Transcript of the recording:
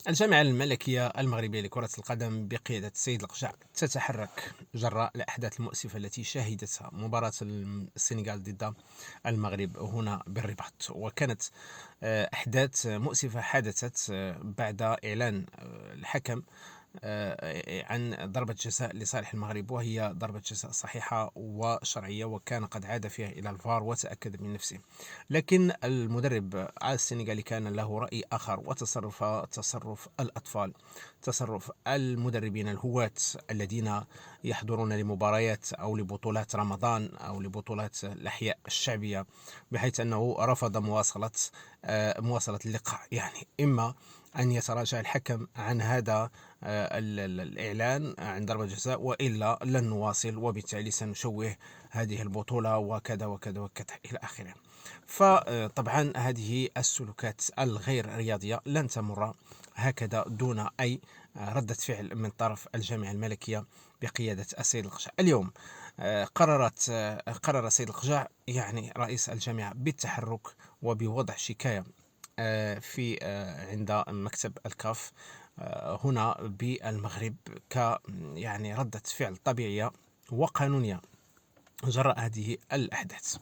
الجامعة الملكية المغربية لكرة القدم بقيادة السيد القجع تتحرك جراء الأحداث المؤسفة التي شهدتها مباراة السنغال ضد المغرب هنا بالرباط. وكانت أحداث مؤسفة حدثت بعد إعلان الحكم عن ضربة جزاء لصالح المغرب، وهي ضربة جزاء صحيحة وشرعية، وكان قد عاد فيها إلى الفار وتأكد من نفسه. لكن المدرب السنغالي كان له رأي آخر، تصرف الأطفال، تصرف المدربين الهواة الذين يحضرون لمباريات أو لبطولات رمضان أو لبطولات الأحياء الشعبية، بحيث أنه رفض مواصلة اللقاء. يعني إما أن يتراجع الحكم عن هذا الإعلان عن ضربة جزاء، وإلا لن نواصل، وبالتالي سنشوه هذه البطولة وكذا وكذا وكذا إلى آخره. فطبعا هذه السلوكات الغير رياضية لن تمر هكذا دون أي ردة فعل من طرف الجامعة الملكية بقيادة السيد القجع. اليوم قرر السيد القجع، يعني رئيس الجامعة، بالتحرك وبوضع شكاية في عند مكتب الكاف هنا بالمغرب، ك يعني ردة فعل طبيعية وقانونية جراء هذه الأحداث.